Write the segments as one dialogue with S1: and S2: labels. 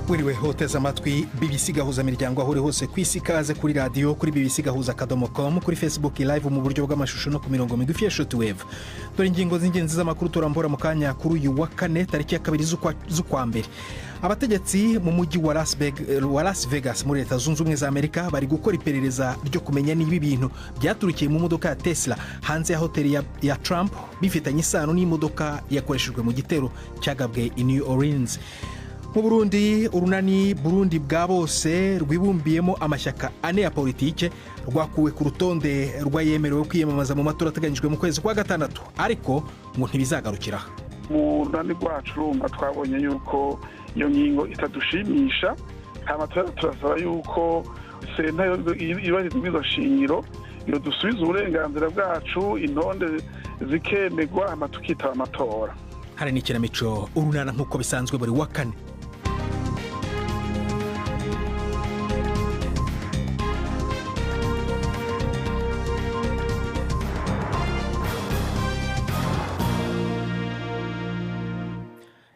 S1: wiriwe hoteza amatwi BBC gahuza miryango aho uri hose ku isi, kaze kuri radio kuri bbcgahuza.com, kuri Facebook live mu buryo bw'amashusho no ku mirongo migufi ya shortwave. Dore ingingo z'ingenzi z'amakuru turambura mu kanya kuri uyu wa kane tariki ya 2 z'ukwa mbere. Abategetsi mu mujyi wa Las Vegas muri Leta Zunze Ubumwe za Amerika bari gukora iperereza ryo kumenya niba ibintu byaturikiye mu modoka ya Tesla hanze ya hoteli ya Trump bifitanye isano n'imodoka yakoreshejwe mu gitero cyagabwe i New Orleans. Mu Burundi, urunani Burundi bwa bose rwibumbiyemo amashyaka 4 ya politike rwakuwe ku rutonde rwayemerewe kwiyamamaza mu matora ateganyijwe mu kwezi kwa gatandatu, ariko ngo ntibizagarukira.
S2: Mu runani rwacu twabonye yuko iyo ngingo itadushimisha, amatora turasaba yuko senta ibariza izo shingiro iyo dusubiza uburenganzira bwacu, intonde zikemegwa amatukita amatora.
S1: Hari n'ikinamico urunana nk'uko bisanzwe buri wa kane.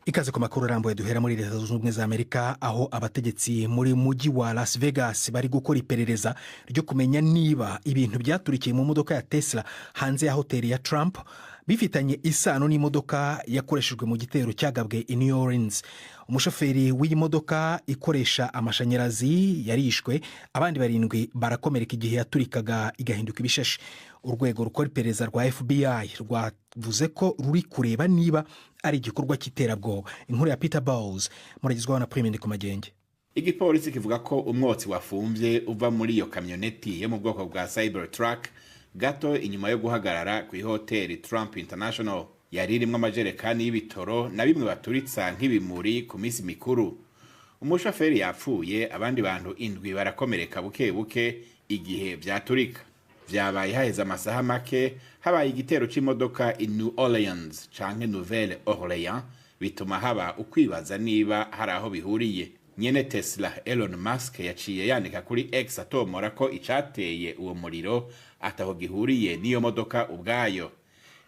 S1: Ikaze ku makuru arambuye duhera muri Leta Zunze Ubumwe za Amerika, aho abategetsi muri mujyi wa Las Vegas bari gukora iperereza ryo kumenya niba ibintu byaturikiye mu modoka ya Tesla hanze ya hoteli ya Trump bifitanye isano n'imodoka yakoreshejwe mu gitero cyagabwe i New Orleans. Umushoferi w'iyi modoka ikoresha amashanyarazi yarishwe, abandi 7 barakomereka igihe yaturikaga igahinduka ibishashi. Urwego rukora iperereza rwa FBI rwavuze ko ruri kureba niba ari igikorwa cy'iterabwoba. Inkuru ya Peter Bowles muragizwaho na Prime Ndikumagenge.
S3: Igipolisi kivuga ko umwotsi wafumvye uva muri iyo kamyoneti yo mu bwoko bwa Cybertruck gato inyuma yo guhagarara ku hoteli Trump International yari irimo amajerekani y'ibitoro na bimwe baturitsa nk'ibimuri ku minsi mikuru. Umushoferi yapfuye, abandi bantu 7 barakomereka buke buke igihe byaturika. Vyabaye haheze amasaha make habaye igitero c'imodoka i New Orleans canke Nouvelle Orleans, bituma haba ukwibaza niba hari aho bihuriye. Nyene Tesla Elon Musk yaciye yandika kuri X atomora ko icateye uwo muriro ataho gihuriye n'iyo modoka ubwayo.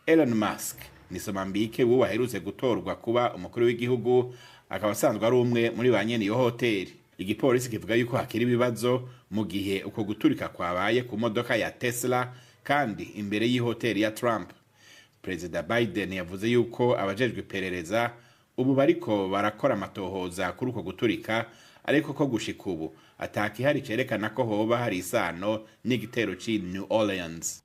S3: Elon Musk ni Somambike waherutse gutorwa kuba umukuru w'igihugu, akaba asanzwe ari umwe muri ba nyene iyo hoteli. Igipolisi kivuga yuko hakiri ibibazo mu gihe uko guturika kwabaye ku modoka ya Tesla kandi imbere y'ihoteli ya Trump. Perezida Biden yavuze yuko abajejwe iperereza ubu bariko barakora amatohoza kuri uko guturika, ariko ko gushika ubu atakihari cerekana ko hoba hari isano n'igitero ci New Orleans.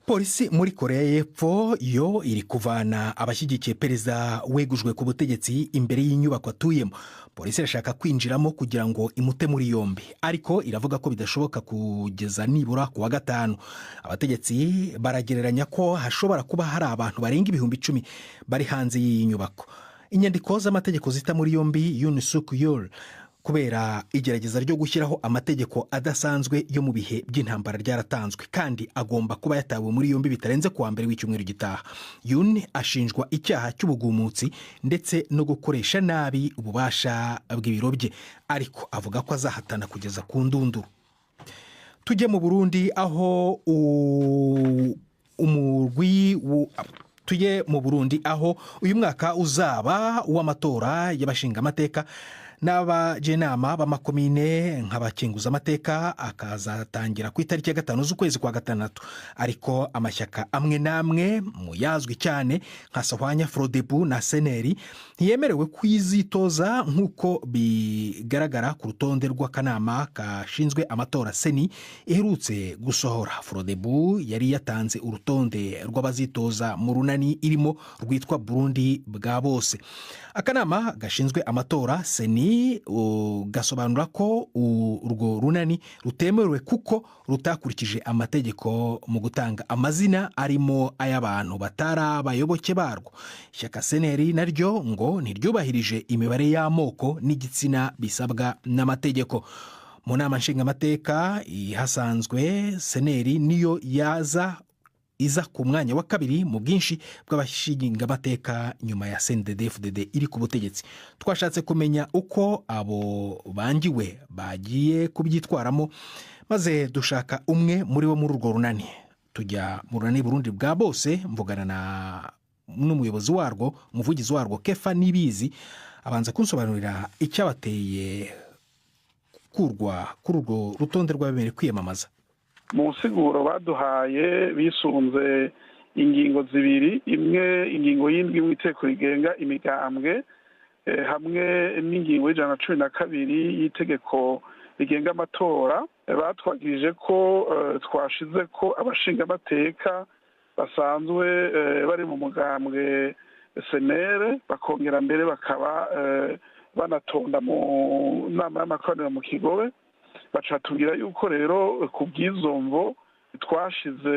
S1: Polisi muri Korea y'Epfo yo iri kuvana abashyigikiye perezida wegujwe ku butegetsi imbere y'inyubako atuyemo. Polisi irashaka kwinjiramo kugira ngo imute muri yombi, ariko iravuga ko bidashoboka kugeza nibura ku wa gatanu. Abategetsi baragereranya ko hashobora kuba hari abantu barenga 10,000 bari hanze y'iyi nyubako. Inyandiko z'amategeko zita muri yombi Yoon Suk Yeol kubera igerageza ryo gushyiraho amategeko adasanzwe yo mu bihe by'intambara ryaratanzwe, kandi agomba kuba yatawe muri yombi bitarenze kuwa mbere w'icyumweru gitaha. Yoon ashinjwa icyaha cy'ubugumutsi ndetse no gukoresha nabi ububasha bw'ibiro bye, ariko avuga ko azahatana kugeza ku ndunduro. Tujye mu Burundi aho uyu mwaka uzaba uw'amatora y'abashinga amateka n'abajenama b'amakomine nk'abakenguza amateka, akazatangira ku itariki ya 5 z'ukwezi kwa gatandatu. Ariko amashyaka amwe namwe mu yazwi cyane nka Sahwanya, Frodebu na Seneri ntiyemerewe kwizitoza nk'uko bigaragara ku rutonde rw'akanama kashinzwe amatora Seni iherutse gusohora. Frodebu yari yatanze urutonde rw'abazitoza mu runani irimo rwitwa Burundi bwa bose. Akanama gashinzwe amatora Seni gasobanura ko urwo runani rutemerewe kuko rutakurikije amategeko mu gutanga amazina arimo ay'abantu batari abayoboke barwo. Ishyaka Seneri naryo ngo ntiryubahirije imibare y'amoko n'igitsina bisabwa n'amategeko. Mu nama nshingamateka ihasanzwe Seneri niyo iza ku mwanya wa 2 mu bwinshi bw'abashinga amateka nyuma ya CNDD-FDD iri ku butegetsi. Twashatse kumenya uko abo bangiwe bagiye kubyitwaramo, maze dushaka umwe muri bo muri urwo runani. Tujya mu runani Burundi bwa bose, mvugana n'umuyobozi warwo, umuvugizi warwo Kefa Nibizi, abanza kunsobanurira icyabateye kurwa kuri urwo rutonde rw'abemerewe kwiyamamaza.
S2: Mu nsiguro baduhaye bisunze ingingo zibiri, imwe ingingo y'indwi mu itegeko rigenga imigambwe hamwe n'ingingo y'112 y'itegeko rigenga amatora, batwagirije ko twashize ko abashingamateka basanzwe bari mu mugambwe senere bakongera mbere bakaba banatonda mu nama y'amakoraniro mu Kigobe, bacatubwira yuko rero ku bw'izomvo twashize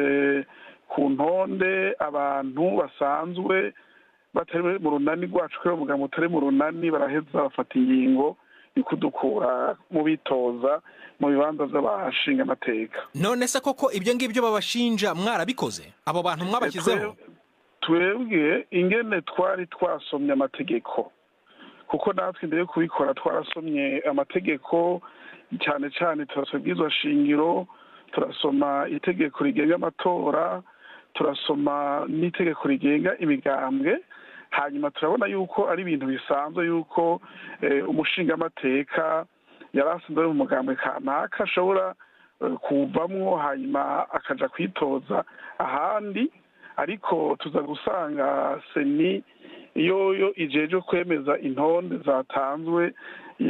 S2: ku ntonde abantu basanzwe batari mu runani rwacu, kubera umugambwe utari mu runani baraheza bafata ingingo yo kudukura mu bitoza mu bibanza by'abashinga amateka.
S1: None se koko ibyo ngibyo babashinja mwarabikoze? Abo bantu mwabashyizeho?
S2: Twebwe ingene twari twasomye amategeko, kuko natwe imbere yo kubikora twarasomye amategeko, cyane cyane turasoma shingiro, turasoma itegeko rigenga amatora, turasoma n'itegeko rigenga imigambwe, hanyuma turabona yuko ari ibintu bisanzwe yuko umushingamateka yari asanzwe mu mugambwe kanaka ashobora kuvamwo hanyuma akaja kwitoza ahandi, ariko tuza gusanga seni iyo ijeje kwemeza intonde zatanzwe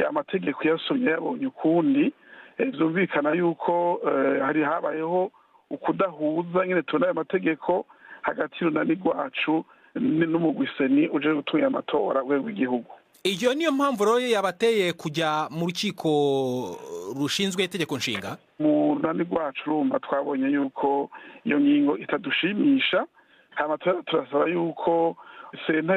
S2: amategeko yasomye yabonye ukundi, byumvikana yuko hari habayeho ukudahuza nyine tubona ayo mategeko hagati y'urunani rwacu n'umugwi seni uje gutuye amatora rwego rw'igihugu.
S1: Iyo niyo mpamvu rero yabateye kujya mu rukiko rushinzwe itegeko nshinga?
S2: Mu runani rwacu urumva twabonye yuko iyo ngingo itadushimisha, hama turasaba yuko sena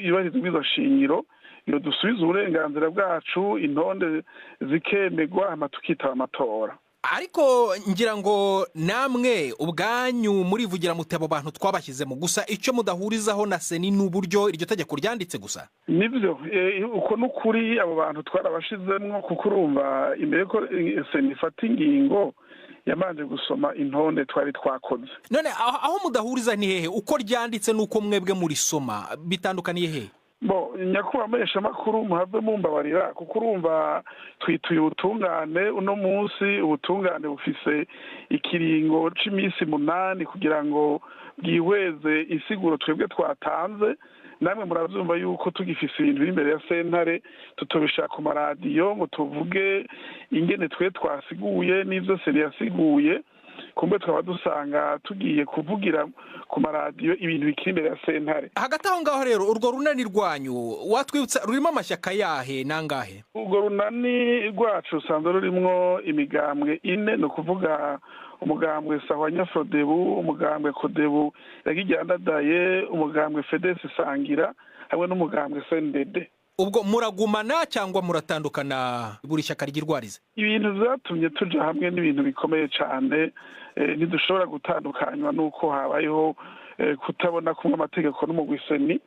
S2: ibariza izo shingiro iyo dusubiza uburenganzira bwacu, intonde zikemegwa, hama tukitaba amatora.
S1: Ariko ngira ngo namwe ubwanyu murivugira muti abo bantu twabashyizemo, gusa icyo mudahurizaho na seni n'uburyo iryo tegeko ryanditse gusa.
S2: Nibyo uko n'ukuri abo bantu twarabashizemo, kuko urumva imbere ko seni ifata ingingo yamanje gusoma intonde twari twakoze.
S1: None aho mudahuriza ni hehe? Uko ryanditse n'uko mwebwe murisoma bitandukaniye hehe?
S2: Nyakubahwa amenyeshamakuru muhave mumbabarira, kuko urumva twituye ubutungane uno munsi, ubutungane bufise ikiringo c'iminsi 8 kugira ngo bwihweze insiguro twebwe twatanze. Namwe murabyumva yuko tugifise ibintu imbere ya sentare tutobishaka ku maradiyo ngo tuvuge ingene twe twasiguye n'ivyo seni yasiguye, kumbe twaba dusanga tugiye kuvugira ku maradiyo ibintu bikiri imbere ya sentare.
S1: Hagati aho ngaho rero urwo runani rwanyu watwibutsa rurimo amashyaka yahe nangahe?
S2: Urwo runani rwacu usanzwe rurimwo imigambwe 4, no kuvuga umugambwe Sahwanya Frodebu, umugambwe Kodebu Yagijyandadaye, umugambwe FEDES Sangira hamwe n'umugambwe CNDD.
S1: Ubwo muragumana cyangwa muratandukana buri shyaka rigirwarize?
S2: Ibintu byatumye tuja hamwe n'ibintu bikomeye cyane, ntidushobora gutandukanywa nuko habayeho kutabona kumwe amategeko n'umugwi seni.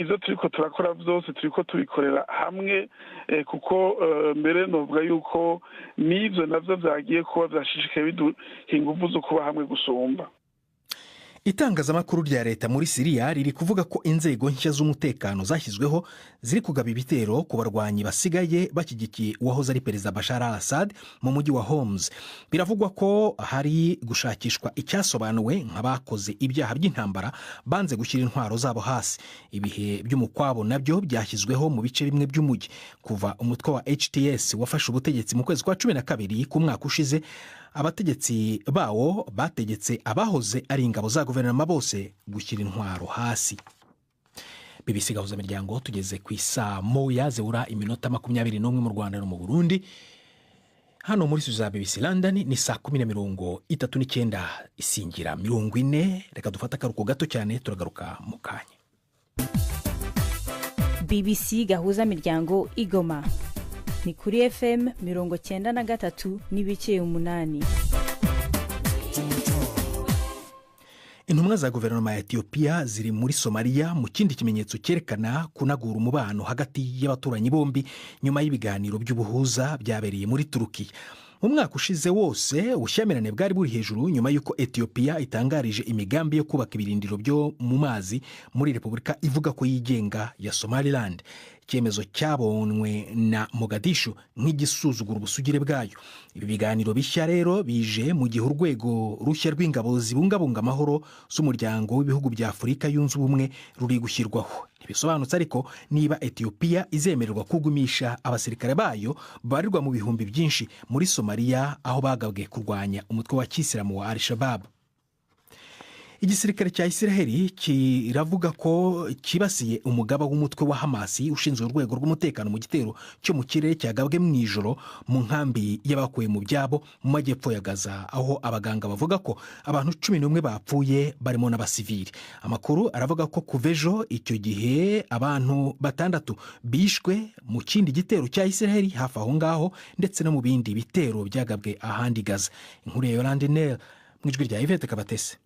S2: Izo turiko turakora byose turiko tubikorera hamwe, kuko mbere novuga yuko n'ivyo navyo vyagiye kuba vyashishikaye biduha inguvu zo kuba hamwe gusumba.
S1: Itangazamakuru rya leta muri Syria riri kuvuga ko inzego nshya z'umutekano zashyizweho ziri kugaba ibitero ku barwanyi basigaye bashyigikiye uwahoze ari perezida Bashar al-Assad mu mujyi wa Homs. Biravugwa ko hari gushakishwa icyasobanuwe nk'abakoze ibyaha by'intambara banze gushyira intwaro zabo hasi. Ibihe by'umukwabo nabyo byashyizweho mu bice bimwe by'umujyi. Kuva umutwe wa HTS wafashe ubutegetsi mu kwezi kwa 12 ku mwaka ushize, abategetsi bawo bategetse abahoze ari ingabo za guverinoma bose gushyira intwaro hasi. BBC gahuza miryango tugeze ku isaa 1:21 mu Rwanda no mu Burundi. Hano muri studio za BBC London ni 10:39 isingira 40. Reka dufata akaruko gato cyane turagaruka mu kanya.
S4: BBC gahuza miryango Igoma ni kuri FM 93.8.
S1: Intumwa za guverinoma ya Ethiopia ziri muri Somalia mu kindi kimenyetso cyerekana kunagura umubano hagati y'abaturanyi bombi nyuma y'ibiganiro by'ubuhuza byabereye muri Turukiya. Mu mwaka ushize wose ubushyamirane bwari buri hejuru nyuma y'uko Ethiopia itangarije imigambi yo kubaka ibirindiro byo mu mazi muri Repubulika ivuga ko yigenga ya Somaliland. icyemezo cyabonwe na Mogadishu nk'igisuzugura ubusugire bwayo. Ibi biganiro bishya rero bije mu gihe urwego rushya rw'ingabo zibungabunga amahoro z'umuryango w'ibihugu bya Afurika yunze ubumwe ruri gushyirwaho. Ntibisobanutse ariko niba Ethiopia izemererwa kugumisha abasirikare bayo barirwa mu bihumbi byinshi muri Somalia, aho bagabwe kurwanya umutwe wa kisilamu wa Al-Shabaab. Igisirikare cya Israel kiravuga ko kibasiye umugaba w'umutwe wa Hamas ushinzwe urwego rw'umutekano mu gitero cyo mu kirere cyagabwe mu ijoro mu nkambi y'abakuwe mu byabo mu majyepfo ya Gaza, aho abaganga bavuga ko abantu 11 bapfuye barimo n'abasivili. Amakuru aravuga ko kuva ejo icyo gihe abantu 6 bishwe mu kindi gitero cya Israel hafi aho ngaho, ndetse no mu bindi bitero byagabwe ahandi Gaza. Inkuru ya Yolande Nel mu ijwi rya Yvette Kabatese.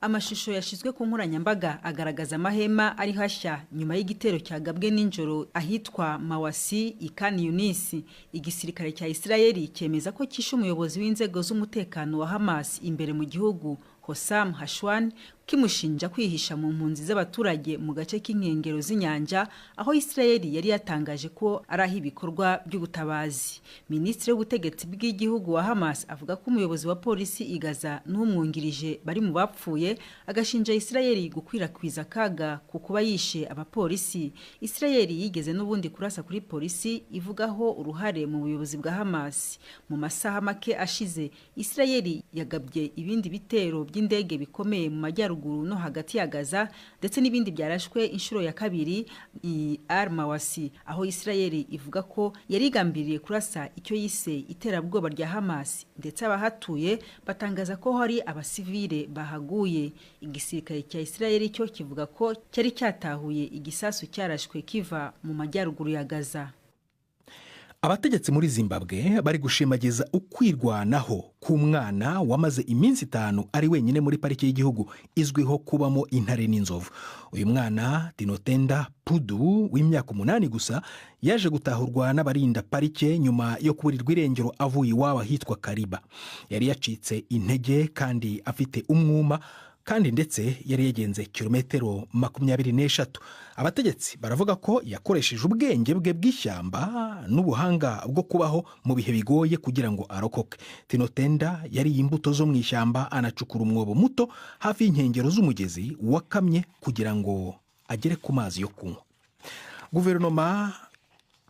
S5: Amashusho yashizwe ku nkoranyambaga agaragaza amahema ari hashya nyuma y'igitero cyagabwe n'injoro ahitwa Mawasi Ikan Yunis. Igisirikare cya Israeli cyemeza ko kishe umuyobozi w'inzego z'umutekano wa Hamas imbere mu gihugu, Hossam Hashwan, kimushinja kwihisha mu mpunzi z'abaturage mu gace k'inkengero z'inyanja, aho Israeli yari yatangaje ko ari aho ibikorwa by'ubutabazi. Minisitiri w'ubutegetsi bw'igihugu wa Hamas avuga ko umuyobozi wa polisi i Gaza n'umwungirije bari mu bapfuye, agashinja Israeli gukwirakwiza akaga ku kuba yishe abapolisi. Israeli yigeze n'ubundi kurasa kuri polisi ivugaho uruhare mu buyobozi bwa Hamas. Mu masaha make ashize, Israeli yagabye ibindi bitero by'indege bikomeye mu majyaruguru no hagati ya Gaza, ndetse n'ibindi byarashwe inshuro ya kabiri i Al-Mawasi, aho Israeli ivuga ko yarigambiriye kurasa icyo yise iterabwoba rya Hamas, ndetse abahatuye batangaza ko hari abasivile bahaguye. Igisirikare cya Israeli cyo kivuga ko cyari cyatahuye igisasu cyarashwe kiva mu majyaruguru ya Gaza.
S1: Abategetsi muri Zimbabwe bari gushimagiza ukwirwanaho k'umwana wamaze iminsi 5 ari wenyine muri pariki y'igihugu izwiho kubamo intare n'inzovu. Uyu mwana Tinotenda Pudu w'imyaka 8 gusa yaje gutahurwa n'abarinda parike nyuma yo kuburirwa irengero avuye iwabo ahitwa Kariba. Yari yacitse intege kandi afite umwuma, kandi ndetse yari yagenze kilometero 23. Abategetsi baravuga ko yakoresheje ubwenge bwe bw'ishyamba n'ubuhanga bwo kubaho mu bihe bigoye kugira ngo arokoke. Tinotenda yari imbuto zo mu ishyamba, anacukura umwobo muto hafi y'inkengero z'umugezi wakamye kugira ngo agere ku mazi yo kunywa. Guverinoma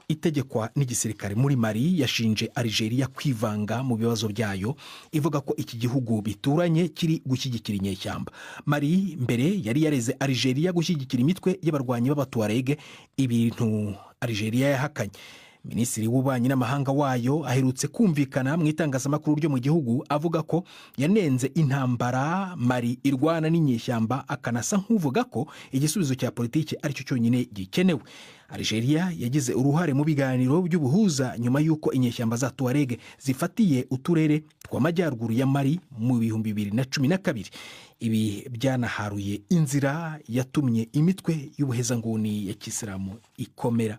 S1: itegekwa n'igisirikare muri Mali yashinje Algeria kwivanga mu bibazo byayo, ivuga ko iki gihugu bituranye kiri gushyigikira inyeshyamba. Mali mbere yari yareze Algeria gushyigikira imitwe y'abarwanyi b'Abatuareg, ibintu Algeria yahakanye. Minisitiri w'ububanyi n'amahanga wayo aherutse kumvikana mu itangazamakuru ryo mu gihugu avuga ko yanenze intambara Mali irwana n'inyeshyamba, akanasa nk'uvuga ko igisubizo cya politiki aricyo cyonyine gikenewe. Algeria yagize uruhare mu biganiro by'ubuhuza nyuma y'uko inyeshyamba za Tuareg zifatiye uturere tw'amajyaruguru ya Mali mu 2012. Ibi byanaharuye inzira yatumye imitwe y'ubuhezanguni ya Kisilamu ikomera.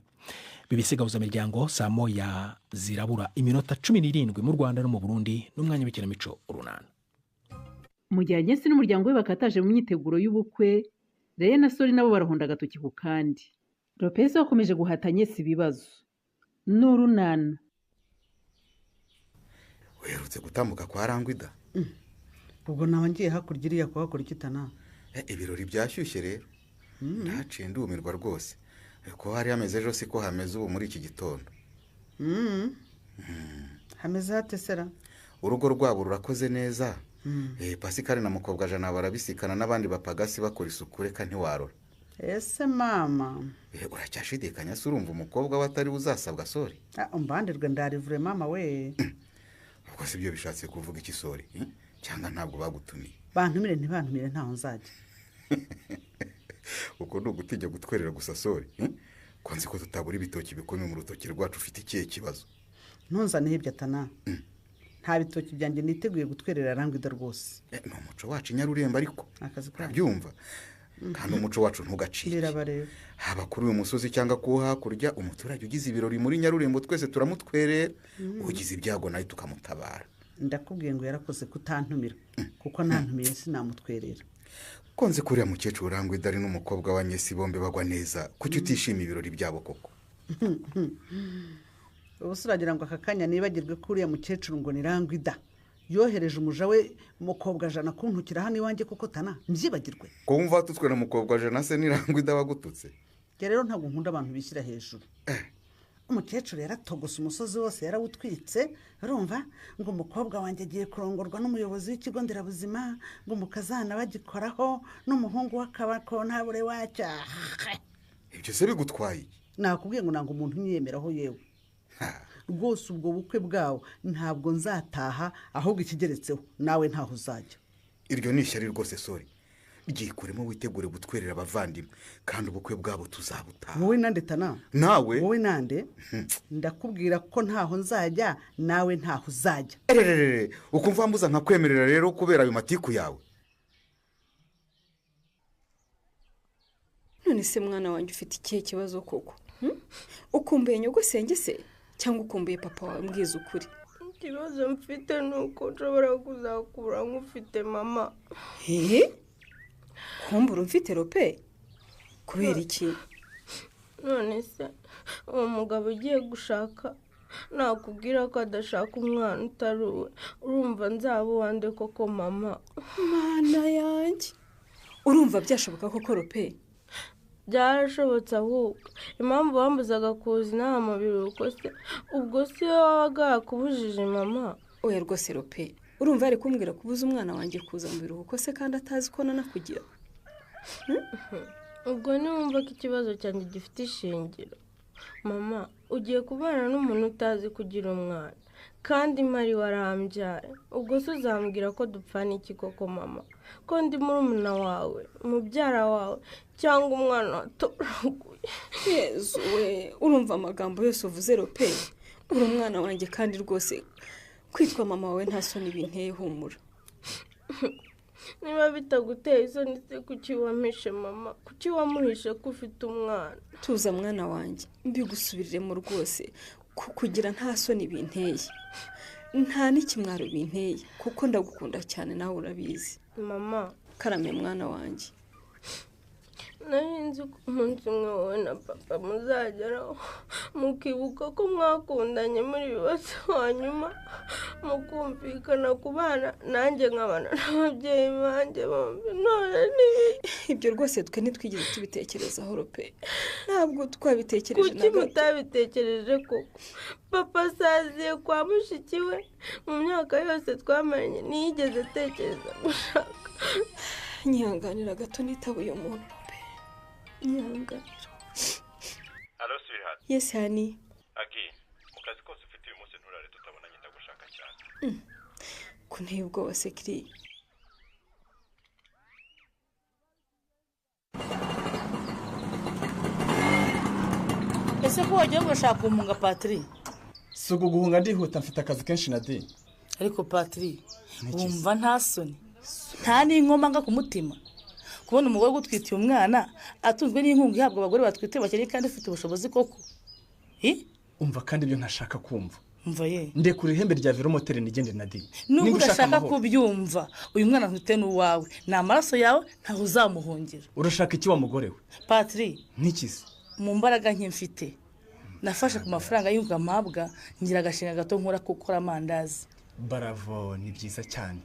S1: BBC Gahuzamiryango saa moya zirabura iminota 17 mu Rwanda no mu Burundi n'umwanya w'ikinamico urunana.
S6: Mu gihe Agensi n'umuryango we bakataje mu myiteguro y'ubukwe, Reye na Sori nabo barahonda agatoki ku kandi. Lopez wakomeje guhatanya si ibibazo n'urunana.
S7: Uherutse gutambuka kwa Rangwida?
S8: Ubwo nawe ngiye hakurya iriya kuhakora ikitana.
S7: Ibirori byashyushye rero. Ntaciye ndumirwa rwose. Ko hari hameze ejo siko hameze ubu muri iki gitondo.
S8: Hameze hate sera?
S7: Urugo rwabo rurakoze neza. Pascal na mukobwa jana barabisikana n'abandi bapagasi bakora isuku, reka ntiwarora.
S8: Ese mama,
S7: uracyashidikanya se urumva umukobwa watari uzasabwa Sori?
S8: Umbandirwe ndarivure mama we.
S7: Ubwo si byo bishatse kuvuga iki Sori? Cyangwa ntabwo bagutumiye?
S8: Bantumire ntibantumire ntaho nzajya.
S7: Uko ndugutinya gutwerera gusa Sori. Kwanze ko tutabura ibitoki bikomeye mu rutoki rwacu, ufite ikihe kibazo?
S8: Ntunzane hebya tana. Nta bitoki byanjye niteguye gutwerera Rangwida rwose.
S7: Ni umuco wacu Nyarurembo ariko.
S8: Akazi kwa
S7: byumva. Kandi umuco wacu ntugacike. Haba kuri uyu musozi cyangwa ko hakurya, umuturage ugize ibirori muri Nyarurembo twese turamutwerera. Ugize ibyago nayo tukamutabara.
S8: Ndakubwiye ngo yarakoze kutantumira, kuko nantumiye sinamutwerera.
S7: Konze kuriya mukecuru Rangwida ari n'umukobwa wa Nyesi bombe bagwa neza, kuki utishima ibirori byabo koko?
S8: ubu se uragira ngo aka kanya nibagirwe ko uriya mukecuru ngo ni Rangwida yohereje umuja we mukobwa jana kuntukira hano iwanjye kuko tana mbyibagirwe
S7: ko wumva tutwe na mukobwa jana se ni Rangwida wagututse
S8: rero ntabwo nkunda abantu bishyira hejuru umukecuru yaratogose umusozi wose yarawutwitse urumva ngo umukobwa wanjye agiye kurongorwa n'umuyobozi w'ikigo nderabuzima ngo umukazana bagikoraho n'umuhungu w'akabako ntabure wacyo
S7: ibyo se bigutwaye
S8: nakubwiye ngo ntabwo umuntu nyiyemeraho yewe rwose ubwo bukwe bwawe ntabwo nzataha ahubwo ikigeretseho nawe ntaho uzajya
S7: iryo ni ishyari rwose sori byikuremo witegure gutwerera abavandimwe kandi ubukwe bwabo tuzabutaha
S8: wowe nande tana
S7: nawe
S8: wowe nande ndakubwira ko ntaho nzajya nawe ntaho uzajya
S7: ukumva wambuza nkakwemerera rero kubera ayo matiku yawe
S9: none se mwana wanjye ufite ikihe kibazo koko ukumbuye nyogosenge se cyangwa ukumbuye papa wawe mbwiza ukuri
S10: ikibazo mfite ni uko nshobora kuzakura nk'ufite mama
S9: kumbura mfite rope kubera iki
S10: none se uwo mugabo ugiye gushaka nakubwira ko adashaka umwana utari uwe urumva nzaba uwande koko mama
S9: mwana yanjye urumva byashoboka koko rope
S10: byarashobotse ahubwo impamvu wambuzaga kuza inama mu biruhuko se ubwo si wowe wabaga yakubujije mama
S9: oya rwose rope urumva ari kumbwira kubuza umwana wanjye kuza mu biruhuko se kandi atazi ko nanakugira
S10: ubwo niwumva ko ikibazo cyanjye gifite ishingiro mama ugiye kubana n'umuntu utazi kugira umwana kandi mari warambyaye ubwo se uzambwira ko dupfana iki koko mama ko ndi murumuna wawe mubyara wawe cyangwa umwana watoraguye
S9: yezu we urumva amagambo yose uvuze rope uri umwana wanjye kandi rwose kwitwa mama wawe nta soni binteye humura
S10: niba bitaguteye isoni se kuki wampishe mama kuki wamuhishe ko ufite umwana
S9: tuza mwana wanjye mbigusubiriremo rwose kugira nta soni binteye nta n'ikimwaro binteye kuko ndagukunda cyane nawe urabizi
S10: mama
S9: karame mwana wanjye
S10: nari nzi ko umunsi umwe wowe na papa muzageraho mukibuka ko mwakundanye muri bose hanyuma mukumvikana ku bana nanjye nkabana n'ababyeyi banjye bombi none
S9: ibyo rwose twe ntitwigeze tubitekerezaho rope ntabwo twabitekereje
S10: kuki mutabitekereje koko papa asaziye kwa mushiki we mu myaka yose twamaranye ntiyigeze atekereza gushaka
S9: nyihanganira gato nitaba uyu muntu rope nyihanganira
S11: alo sweetheart
S9: yes honey
S11: agi mu kazi kose ufite uyu munsi nturare tutabonanye ndagushaka cyane
S9: ko nteye ubwoba sekiri
S12: ese ko wagiye gushaka umunga Patri
S13: si uguhunga ndihuta mfite akazi kenshi na di
S12: ariko Patri wumva nta soni nta n'inkomanga ku mutima kubona umugore gutwitiye umwana atunzwe n'inkunga ihabwa abagore batwite bakiri kandi ufite ubushobozi koko
S13: umva kandi ibyo ntashaka kumva
S12: umva ye
S13: ndekura ihembe rya velomoteri nigende na di
S12: nubwo udashaka kubyumva uyu mwana ntute n'uwawe ni amaraso yawe ntaho uzamuhungira
S13: urashaka iki wa mugore we
S12: Patri
S13: n'ikizi
S12: mu mbaraga nke mfite nafashe ku mafaranga y'inkunga mpabwa ngira agashinga gato nkora gukora amandazi
S13: baravo ni byiza cyane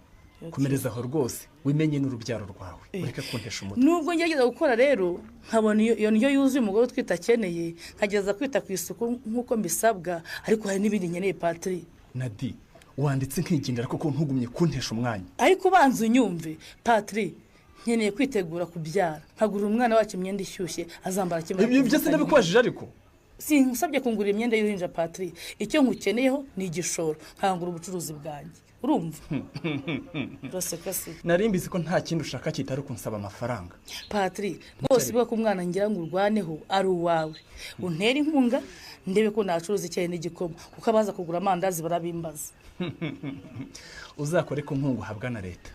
S13: komereza aho rwose wimenye n'urubyaro rwawe ureke kuntesha umutwe
S12: nubwo ngerageza gukora rero nkabona iyo ndyo yuzuye umugore utwite akeneye nkageza kwita ku isuku nk'uko mbisabwa ariko hari n'ibindi nkeneye Patri
S13: nadi wanditse nkigendera koko ntugumye kuntesha umwanya
S12: ariko ubanza unyumve Patri nkeneye kwitegura kubyara nkagura umwana wacu imyenda ishyushye azambara kimwe
S13: ibyo byose ndabikubajije ariko
S12: sinsabye kungura imyenda y'uruhinja Patri icyo nkukeneyeho ni igishoro nkangura ubucuruzi bwanjye urumva uraseka se
S13: nari mbizi ko nta kindi ushaka kitari kunsaba amafaranga
S12: Patri rwose biba ko umwana ngira ngo urwaneho ari uwawe untera inkunga ndebe ko nacuruza icyayi n'igikoma kuko abaza kugura amandazi barabimbaza
S13: uzakore ko nkunga uhabwa na leta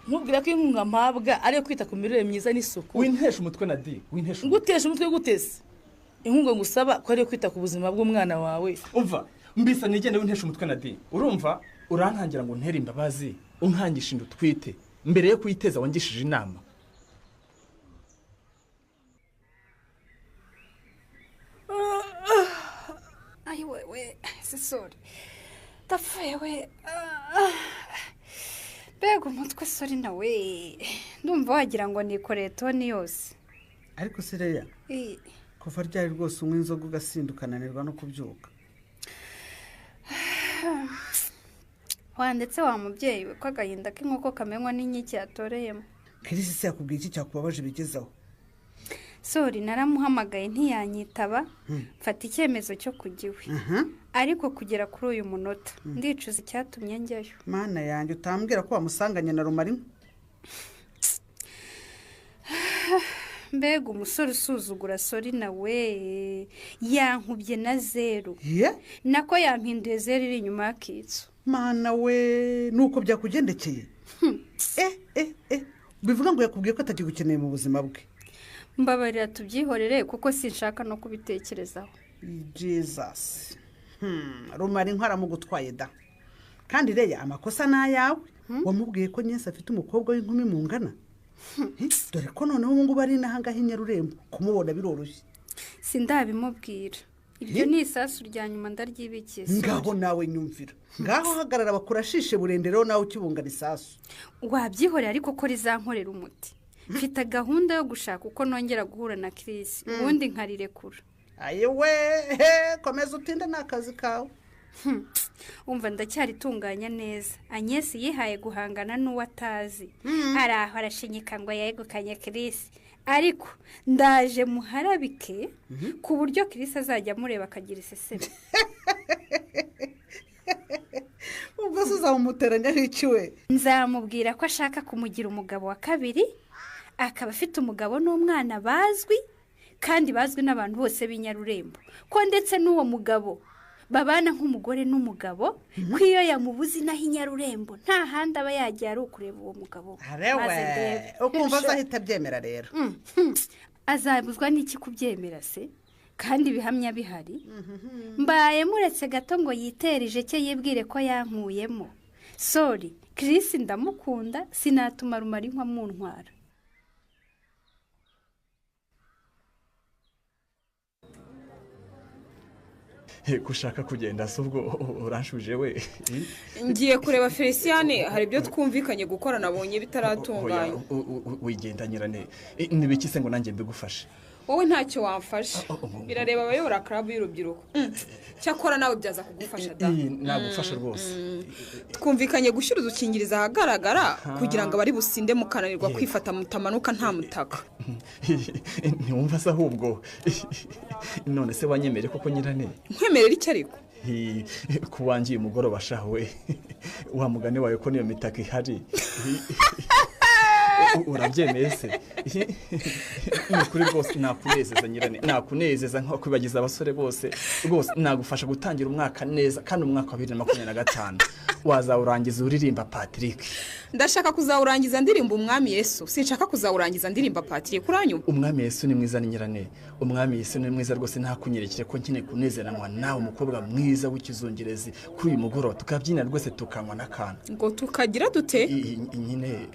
S12: nkubwira ko inkunga mpabwa ariyo kwita ku mirire myiza n'isuku
S13: wintesha umutwe na di wintesha
S12: ngutesha umutwe gutese inkunga ngusaba ko ariyo kwita ku buzima bw'umwana wawe
S13: umva mbisa nigende wintesha umutwe na di urumva urantangira ngo ntere imbabazi unkangisha inda utwite mbere yo kuyiteza wangishije inama
S14: ayiwewe sisore ndapfuye we mbega umutwe sori nawe ndumva wagira ngo nikoreye toni yose.
S8: ariko sireya kuva ryari rwose unywa inzoga ugasinda ukananirwa no kubyuka?
S14: wandetse wa mubyeyi we ko agahinda k'inkoko kamenywa n'inkiki yatoreyemo.
S8: kirisi se yakubwiye iki cyakubabaje bigezaho?
S14: sori naramuhamagaye ntiyanyitaba mfata icyemezo cyo kujya iwe ariko kugera kuri uyu munota ndicuza icyatumye njyayo.
S8: mana yanjye utambwira ko wamusanganye na Rumari?
S14: mbega umusore usuzugura sori nawe yankubye na 0 nako yampinduye 0 iri inyuma y'akitso.
S8: mana we nuko byakugendekeye? bivuga ngo yakubwiye ko atakigukeneye mu buzima bwe?
S14: mbabarira tubyihorere kuko sinshaka no kubitekerezaho.
S8: Jesus Rumari nkaramugutwaye da. kandi reya amakosa n'ayawe. wamubwiye ko Nyesi afite umukobwa w'inkumi mungana? dore ko noneho ubu ngubu ari n'ahangaha i Nyarurembo kumubona biroroshye.
S14: sindabimubwira ibyo ni isasu rya nyuma ndaryibikiye.
S8: ngaho nawe nyumvira ngaho hagarara bakurashishe burendereho nawe ukibungana isasu.
S14: wabyihorera ariko ko rizankorera umuti. mfite gahunda yo gushaka uko nongera guhura na Chris ubundi nkarirekura.
S8: ayewe komeza utinde n'akazi kawe.
S14: umva ndacyaritunganya neza. Agnes yihaye guhangana n'uwo atazi araho arashinyika ngo yegukanye Chris ariko ndaje muharabike ku buryo Chris azajya amureba akagira iseseme.
S8: ubwo se uzamumuteranya n'iki we?
S14: nzamubwira ko ashaka kumugira umugabo wa kabiri akaba afite umugabo n'umwana bazwi kandi bazwi n'abantu bose b'i Nyarurembo ko ndetse n'uwo mugabo babana nk'umugore n'umugabo ko iyo yamubuze inaho i Nyarurembo nta handi aba yagiye ari ukureba uwo mugabo.
S8: ukumva azahita abyemera rero?
S14: azabuzwa n'iki kubyemera se kandi ibihamya bihari. mbaye muretse gato ngo yitere ijeke yibwire ko yankuyemo. sori Chris ndamukunda sinatuma Rumari nkamuntwara.
S13: gushaka kugenda se ubwo uranshuje we?
S15: ngiye kureba Feliciane hari ibyo twumvikanye gukora nabonye bitaratunganye.
S13: wigenda Nyirane nibiki se ngo nanjye mbigufashe?
S15: wowe ntacyo wamfasha birareba abayobora club y'urubyiruko. cyakora nawe byaza kugufasha da.
S13: nagufasha rwose.
S15: twumvikanye gushyira udukingirizo ahagaragara kugira ngo abari businde mukananirwa kwifata mutamanuka nta mutaka.
S13: ntiwumva se ahubwo none se wanyemere koko Nyirane?
S15: nkwemerera icyo ariko
S13: kuwangiye umugoroba shawe wa mugani wawe ko niyo mitaka ihari urabyemeye se? ni kuri rwose nakunezeza Nyirane nakunezeza nko kwibagiza abasore bose rwose nagufasha gutangira umwaka neza kandi umwaka wa 2025 wazawurangiza uririmba Patrick.
S15: ndashaka kuzawurangiza ndirimba umwami Yesu sinshaka kuzawurangiza ndirimba Patrick. uranyuma?
S13: umwami Yesu ni mwiza Nyirane umwami Yesu ni mwiza rwose ntakunyerekere ko nkine kunezeranwa nawe umukobwa mwiza w'ikizongerezi kuri uyu mugoroba tukabyina rwose tukanywa n'akantu.
S15: ngo tukagira dute?
S13: nyine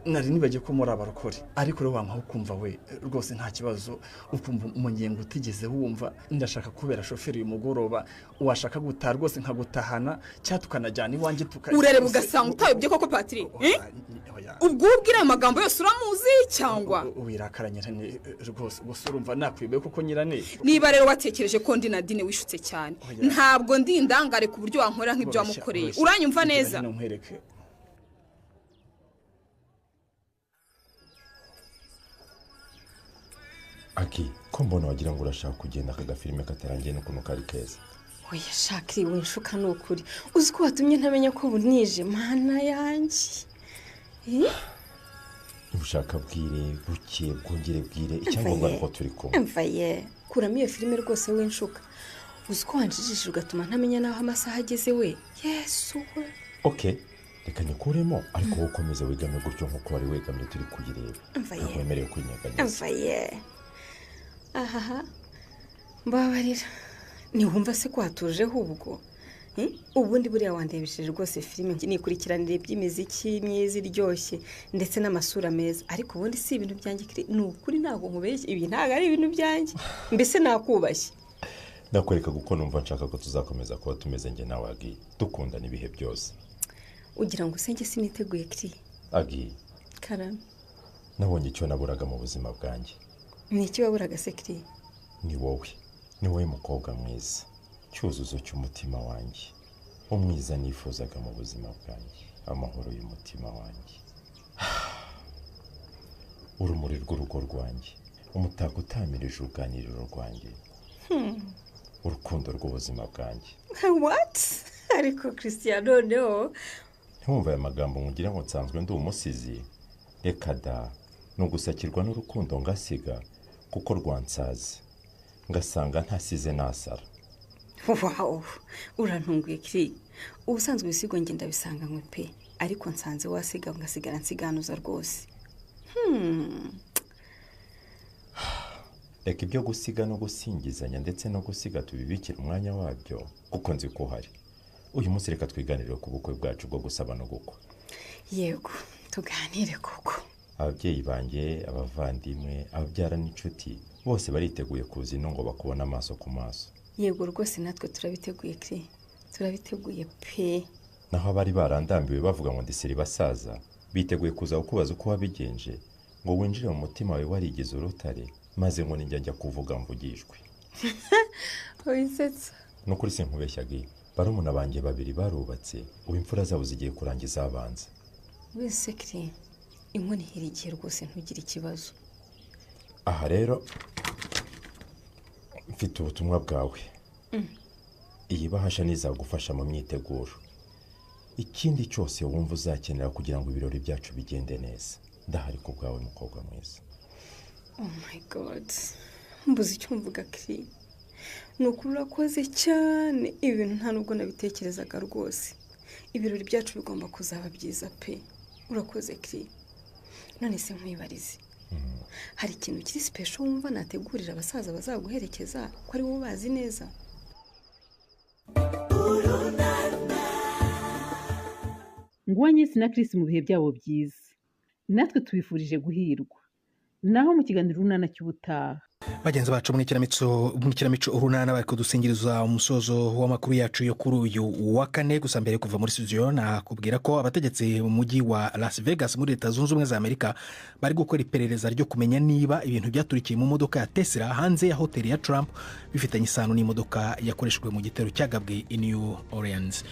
S13: nari nibagiye ko muri abarokore ariko rero wampaho kumva we rwose nta kibazo ukumva umunyengo utigeze wumva. ndashaka kubera shoferi uyu mugoroba washaka gutaha rwose nkagutahana cyangwa tukanajyana iwanjye
S15: urareba ugasanga utayobye koko Patrick. ubwo ubwira amagambo yose uramuzi cyangwa
S13: wirakara Nyirane rwose gusa urumva nakwibeye koko Nyirane?
S15: niba rero watekereje ko ndi Nadine wishutse cyane ntabwo ndi indangare ku buryo wankorera nk'ibyo wamukoreye. uranyumva neza?
S16: Aki ko mbona wagira ngo urashaka kugenda aka gafilime katarangiye n'ukuntu kari keza.
S9: oya shakiri winshuka n'ukuri uzi ko watumye ntamenya ko bunije mana yanjye.
S16: ushaka bwire buke bwongere bwire icyangombwa ko turi kumwe.
S9: mvaye kuramo iyo filime rwose winshuka uzi ko wanjijije ugatuma ntamenya naho amasaha ageze we. Yesu we.
S16: Okay reka nyikuremo ariko wowe ukomeze wigame gutyo nk'uko wari wegamye turi kuyireba. ntabwo wemerewe kwinyeganyeza.
S9: mvaye ahaha mbabarira ntiwumva se ko hatujeho ubwo ubundi buriya wandebesheje rwose filime nikurikiranire by'imiziki myiza iryoshye ndetse n'amasura meza ariko ubundi si ibintu byanjye ni ukuri ntabwo nkubeshye ibi ntabwo ari ibintu byanjye mbese nakubashye.
S16: ndakwereka kuko numva nshaka ko tuzakomeza kuba tumeze njye nawe Agi dukundana ibihe byose.
S9: ugira ngo usenge siniteguye Kiri.
S16: Agi
S9: Karame.
S16: nabonye icyo naburaga mu buzima bwanjye.
S9: Ni iki waburaga se Kiri?
S16: Ni wowe mukobwa mwiza, cyuzuzo cy'umutima wanjye, umwiza nifuzaga mu buzima bwanjye, amahoro y'umutima wanjye, urumuri rw'urugo rwanjye, umutako utamirije uruganiriro rwanjye, urukundo rw'ubuzima bwanjye.
S9: What? Ariko Christian noneho
S16: ntumva aya magambo nkugira ngo nsanzwe ndi umusizi. Reka da, ni ugusakirwa n'urukundo ngasiga kuko rwansaze ngasanga ntasize nasara.
S9: Wow, urantunguye Kiri. Ubusanzwe ibisigo njye ndabisanga nkwe pe, ariko nsanze wasiga ngasigara nsiganuza rwose.
S16: Reka ibyo gusiga no gusingizanya ndetse no gusiga tubibikira umwanya wabyo kuko nzi ko hari. Uyu munsi reka twiganirire ku bukwe bwacu bwo gusaba no gukwa.
S9: Yego, tuganire koko.
S16: Ababyeyi banjye, abavandimwe, ababyara n'inshuti bose bariteguye kuza ino ngo bakubona amaso ku maso.
S9: Yego rwose natwe turabiteguye Kiri. Turabiteguye pe.
S16: Naho abari barandambiwe bavuga ngo ndisiri basaza biteguye kuza kukubaza uko wabigenje ngo winjire mu mutima wawe warigize urutare maze ngo njya kuvuga mvugishwe.
S9: Oyisetsa.
S16: Nukuri sinkubeshyaga. Barumuna banjye babiri barubatse, ubu imfura zabo zigiye kurangiza abanza.
S9: Wese Kiri, inkoni hirigiye rwose ntugire ikibazo.
S16: Aha rero mfite ubutumwa bwawe. Iyi bahasha nizagufasha mu myiteguro. Ikindi cyose wumva uzakenera kugira ngo ibirori byacu bigende neza. Ndahari ku bwawe mukobwa mwiza.
S9: Oh my God. Mbuze icyo mvuga Kiri. Nukuri urakoze cyane. Ibintu nta nubwo nabitekerezaga rwose. Ibirori byacu bigomba kuzaba byiza pe. Urakoze Kiri. None se nkwibarize. Hari ikintu kiri special wumva nategurira abasaza bazaguherekeza ko ari bo bazi neza?
S6: Ngwanyesi na Chris mu bihe byabo byiza. Natwe tubifurije guhirwa. Naho mu kiganiro runana cy'ubutaha.
S1: Bagenzi bacu mu kinamico urunana bari kudusingiriza umusozo w'amakuru yacu yo kuri uyu wa kane. Gusa mbere kuva muri studio nakubwira ko abategetsi mu mujyi wa Las Vegas muri Leta Zunze Ubumwe za Amerika bari gukora iperereza ryo kumenya niba ibintu byaturikiye mu modoka ya Tesla hanze ya hoteli ya Trump bifitanye isano n'imodoka yakoreshejwe mu gitero cyagabwe i New Orleans.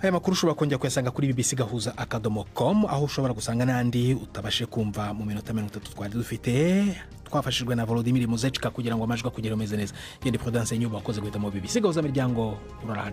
S1: Aya makuru ushobora kongera kuyasanga kuri bbc.com aho ushobora gusanga n'andi utabashe kumva mu minota 30 twari dufite. Twafashijwe na Volodymyr Muzechka kugira ngo amajwi akugere meze neza. Yende Prudence Nyuba akoze guhita mu BBC gahuza miryango urarahari.